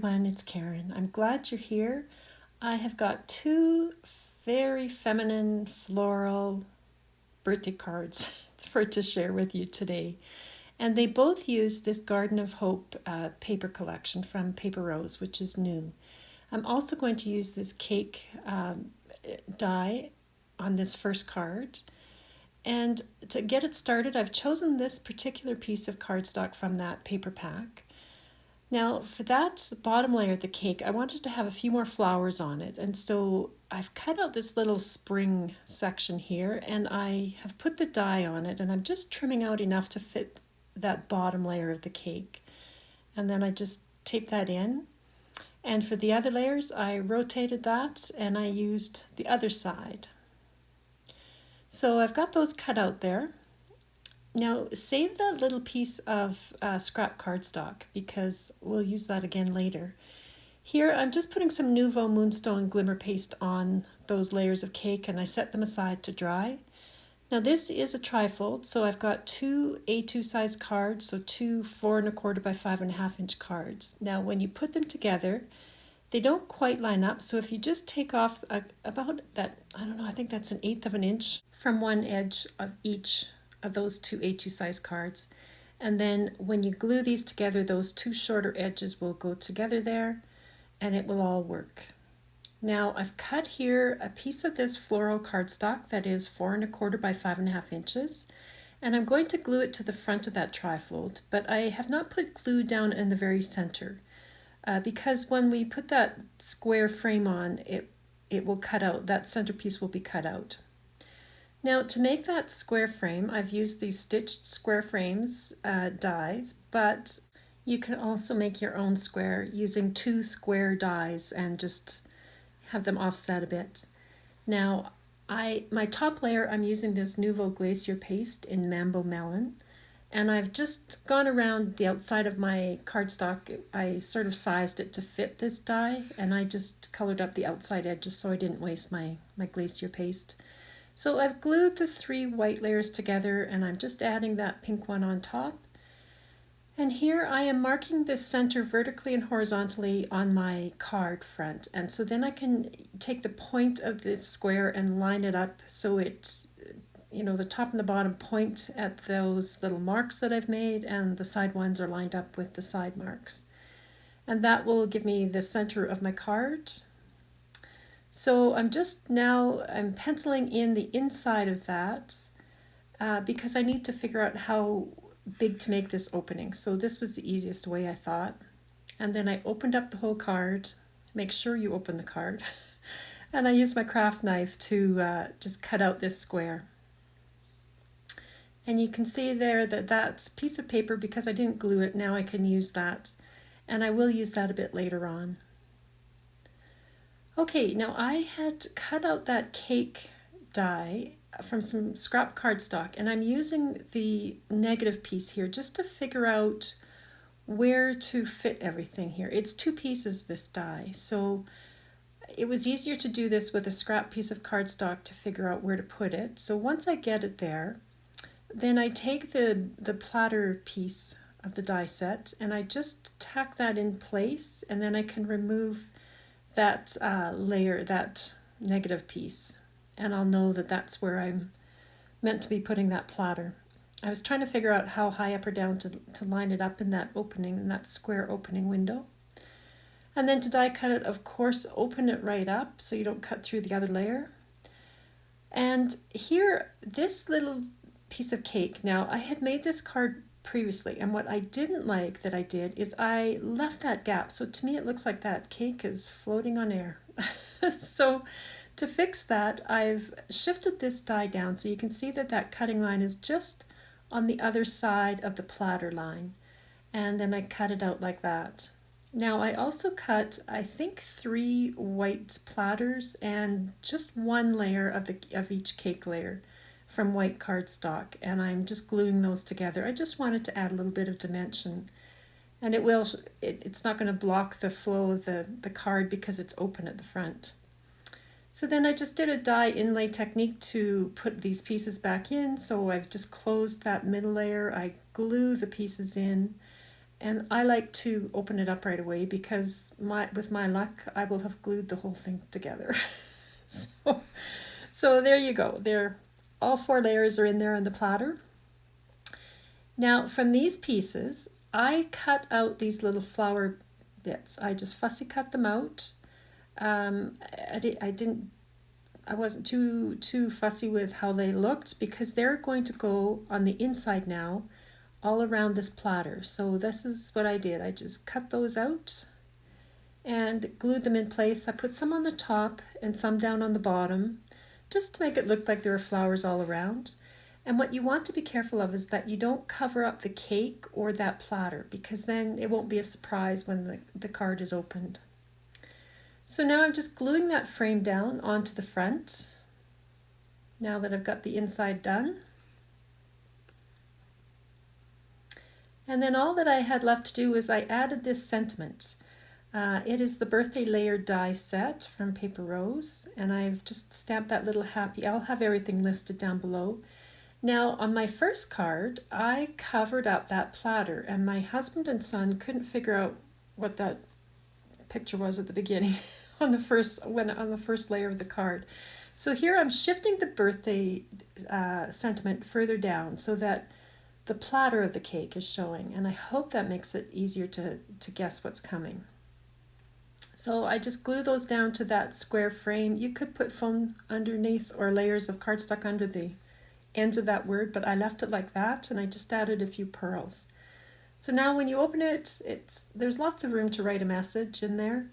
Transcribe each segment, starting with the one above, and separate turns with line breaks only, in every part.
everyone, it's Karen. I'm glad you're here. I have got two very feminine floral birthday cards to share with you today. And they both use this Garden of Hope paper collection from Paper Rose, which is new. I'm also going to use this cake die on this first card. And to get it started, I've chosen this particular piece of cardstock from that paper pack. Now for that bottom layer of the cake, I wanted to have a few more flowers on it, and so I've cut out this little spring section here and I have put the die on it, and I'm just trimming out enough to fit that bottom layer of the cake. And then I just tape that in. And for the other layers, I rotated that and I used the other side. So I've got those cut out there. Now save that little piece of scrap cardstock because we'll use that again later. Here I'm just putting some Nuvo Moonstone Glimmer paste on those layers of cake, and I set them aside to dry. Now this is a trifold, so I've got two A2 size cards, so two 4 1/4 by 5.5 inch cards. Now when you put them together, they don't quite line up, so if you just take off about that, I don't know, I think that's 1/8 of an inch from one edge of each of those two A2 size cards. And then when you glue these together, those two shorter edges will go together there and it will all work. Now I've cut here a piece of this floral cardstock that is 4 1/4 by 5.5 inches. And I'm going to glue it to the front of that trifold, but I have not put glue down in the very center because when we put that square frame on, it will cut out, that centerpiece will be cut out. Now to make that square frame, I've used these stitched square frames dies, but you can also make your own square using two square dies and just have them offset a bit. Now my top layer, I'm using this Nuvo Glacier paste in Mambo Melon, and I've just gone around the outside of my cardstock. I sort of sized it to fit this die, and I just colored up the outside edges so I didn't waste my Glacier paste. So I've glued the three white layers together, and I'm just adding that pink one on top. And here I am marking this center vertically and horizontally on my card front. And so then I can take the point of this square and line it up so it's, the top and the bottom point at those little marks that I've made, and the side ones are lined up with the side marks. And that will give me the center of my card. So I'm penciling in the inside of that because I need to figure out how big to make this opening. So this was the easiest way, I thought. And then I opened up the whole card. Make sure you open the card. And I used my craft knife to just cut out this square. And you can see there that that's a piece of paper, because I didn't glue it, now I can use that. And I will use that a bit later on. Okay, now I had cut out that cake die from some scrap cardstock, and I'm using the negative piece here just to figure out where to fit everything here. It's two pieces, this die, so it was easier to do this with a scrap piece of cardstock to figure out where to put it. So once I get it there, then I take the platter piece of the die set and I just tack that in place, and then I can remove that layer, that negative piece, and I'll know that that's where I'm meant to be putting that platter. I was trying to figure out how high up or down to line it up in that opening, in that square opening window. And then to die cut it, of course, open it right up so you don't cut through the other layer. And here, this little piece of cake, now I had made this card previously, and what I didn't like that I did is I left that gap, so to me it looks like that cake is floating on air. So to fix that, I've shifted this die down so you can see that that cutting line is just on the other side of the platter line, and then I cut it out like that. Now I also cut, I think, 3 white platters and just one layer of each cake layer from white cardstock, and I'm just gluing those together. I just wanted to add a little bit of dimension, and it's not going to block the flow of the card because it's open at the front. So then I just did a die inlay technique to put these pieces back in. So I've just closed that middle layer, I glue the pieces in, And I like to open it up right away because with my luck, I will have glued the whole thing together. so, so there you go. All 4 layers are in there on the platter. Now from these pieces, I cut out these little flower bits. I just fussy cut them out. I wasn't too fussy with how they looked because they're going to go on the inside now, all around this platter. So this is what I did. I just cut those out and glued them in place. I put some on the top and some down on the bottom, just to make it look like there are flowers all around. And what you want to be careful of is that you don't cover up the cake or that platter, because then it won't be a surprise when the card is opened. So now I'm just gluing that frame down onto the front, now that I've got the inside done. And then all that I had left to do is I added this sentiment. It is the birthday layered die set from Paper Rose, and I've just stamped that little happy. I'll have everything listed down below. Now on my first card, I covered up that platter, and my husband and son couldn't figure out what that picture was at the beginning on the first layer of the card. So here I'm shifting the birthday sentiment further down so that the platter of the cake is showing, and I hope that makes it easier to guess what's coming. So I just glue those down to that square frame. You could put foam underneath or layers of cardstock under the ends of that word, but I left it like that, and I just added a few pearls. So now when you open it, there's lots of room to write a message in there,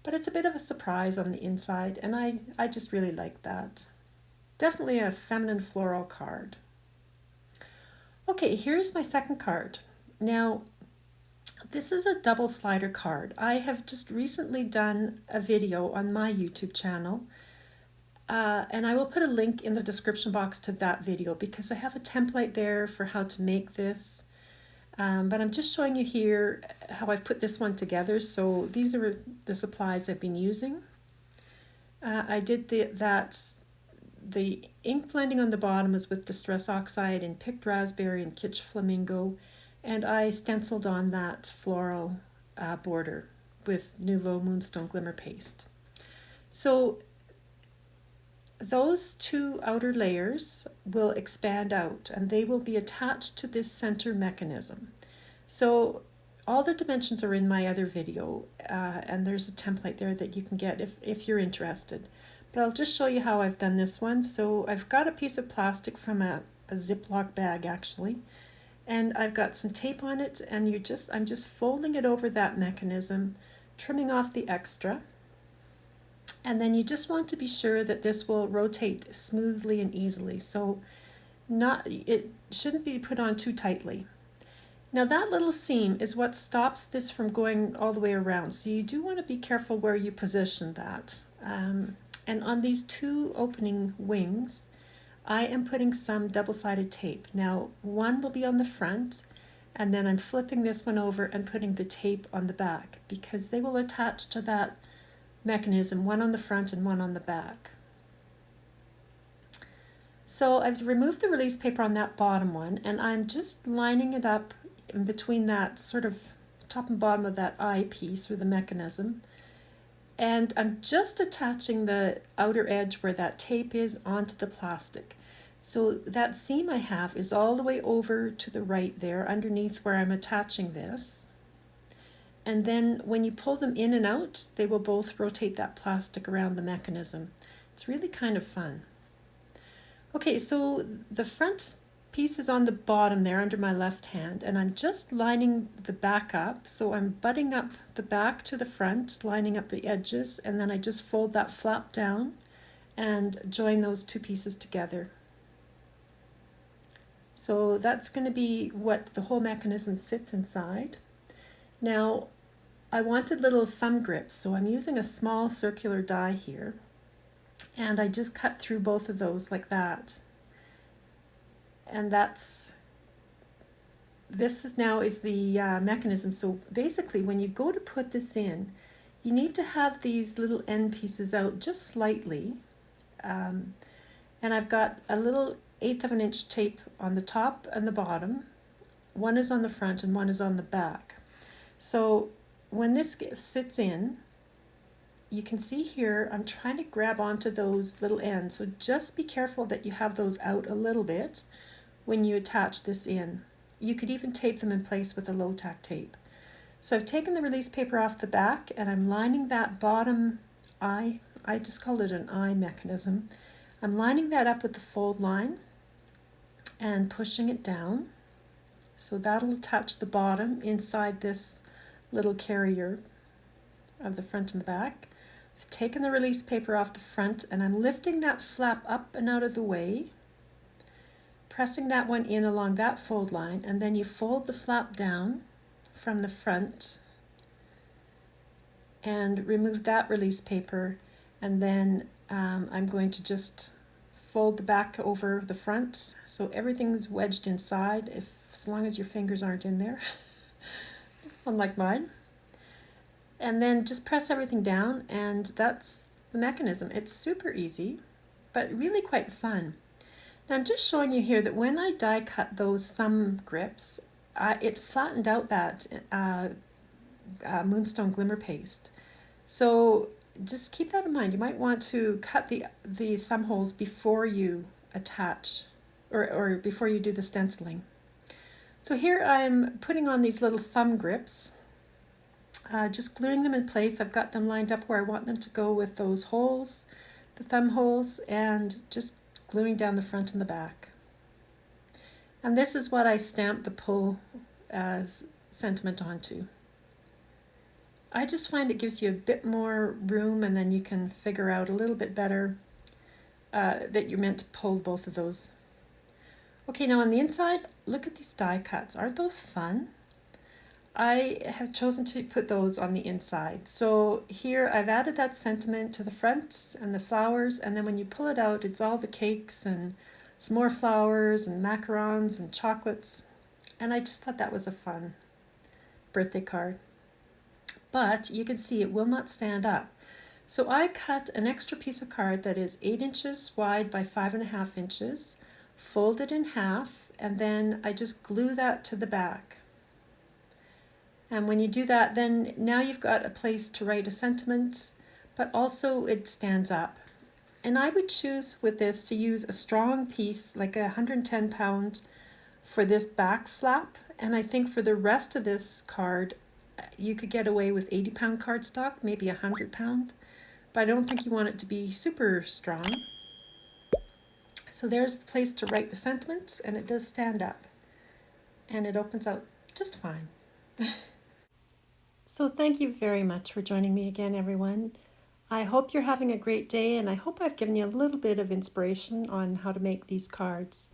but it's a bit of a surprise on the inside, and I just really like that. Definitely a feminine floral card. Okay, here's my second card. Now, this is a double slider card. I have just recently done a video on my YouTube channel, and I will put a link in the description box to that video because I have a template there for how to make this. But I'm just showing you here how I put this one together. So these are the supplies I've been using. I did the ink blending on the bottom is with Distress Oxide and Picked Raspberry and Kitsch Flamingo, and I stenciled on that floral border with Nuvo Moonstone Glimmer paste. So those 2 outer layers will expand out, and they will be attached to this center mechanism. So all the dimensions are in my other video, and there's a template there that you can get if you're interested. But I'll just show you how I've done this one. So I've got a piece of plastic from a Ziploc bag actually, and I've got some tape on it, and I'm just folding it over that mechanism, trimming off the extra. And then you just want to be sure that this will rotate smoothly and easily. So it shouldn't be put on too tightly. Now that little seam is what stops this from going all the way around. So you do want to be careful where you position that. And on these 2 opening wings, I am putting some double-sided tape. Now one will be on the front, and then I'm flipping this one over and putting the tape on the back because they will attach to that mechanism, one on the front and one on the back. So I've removed the release paper on that bottom one, and I'm just lining it up in between that sort of top and bottom of that eye piece or the mechanism, and I'm just attaching the outer edge where that tape is onto the plastic. So that seam I have is all the way over to the right there underneath where I'm attaching this. And then when you pull them in and out, they will both rotate that plastic around the mechanism. It's really kind of fun. Okay, so the front piece is on the bottom there under my left hand, and I'm just lining the back up. So I'm butting up the back to the front, lining up the edges, and then I just fold that flap down and join those 2 pieces together. So that's going to be what the whole mechanism sits inside. Now, I wanted little thumb grips, so I'm using a small circular die here, and I just cut through both of those like that. And this is the mechanism. So basically when you go to put this in, you need to have these little end pieces out just slightly, and I've got a little 1/8 of an inch tape on the top and the bottom. One is on the front and one is on the back. So when this sits in, you can see here, I'm trying to grab onto those little ends. So just be careful that you have those out a little bit when you attach this in. You could even tape them in place with a low-tack tape. So I've taken the release paper off the back and I'm lining that bottom eye, I just called it an eye mechanism. I'm lining that up with the fold line and pushing it down. So that'll attach the bottom inside this little carrier of the front and the back. I've taken the release paper off the front and I'm lifting that flap up and out of the way, pressing that one in along that fold line, and then you fold the flap down from the front and remove that release paper, and then I'm going to just fold the back over the front so everything's wedged inside, as long as your fingers aren't in there, unlike mine. And then just press everything down, and that's the mechanism. It's super easy, but really quite fun. Now I'm just showing you here that when I die cut those thumb grips, it flattened out that Moonstone Glimmer paste. So just keep that in mind. You might want to cut the thumb holes before you attach or before you do the stenciling. So here I'm putting on these little thumb grips, just gluing them in place. I've got them lined up where I want them to go with those holes, the thumb holes, and just gluing down the front and the back. And this is what I stamped the pull sentiment onto. I just find it gives you a bit more room, and then you can figure out a little bit better that you're meant to pull both of those. Okay, now on the inside, look at these die cuts. Aren't those fun? I have chosen to put those on the inside. So here I've added that sentiment to the front and the flowers, and then when you pull it out, it's all the cakes and some more flowers and macarons and chocolates. And I just thought that was a fun birthday card. But you can see it will not stand up. So I cut an extra piece of card that is 8 inches wide by 5.5 inches, fold it in half, and then I just glue that to the back. And when you do that, then now you've got a place to write a sentiment, but also it stands up. And I would choose with this to use a strong piece, like 110 pound for this back flap. And I think for the rest of this card, you could get away with 80-pound cardstock, maybe 100 pound, but I don't think you want it to be super strong. So there's the place to write the sentiment, and it does stand up, and it opens out just fine. So thank you very much for joining me again, everyone. I hope you're having a great day, and I hope I've given you a little bit of inspiration on how to make these cards.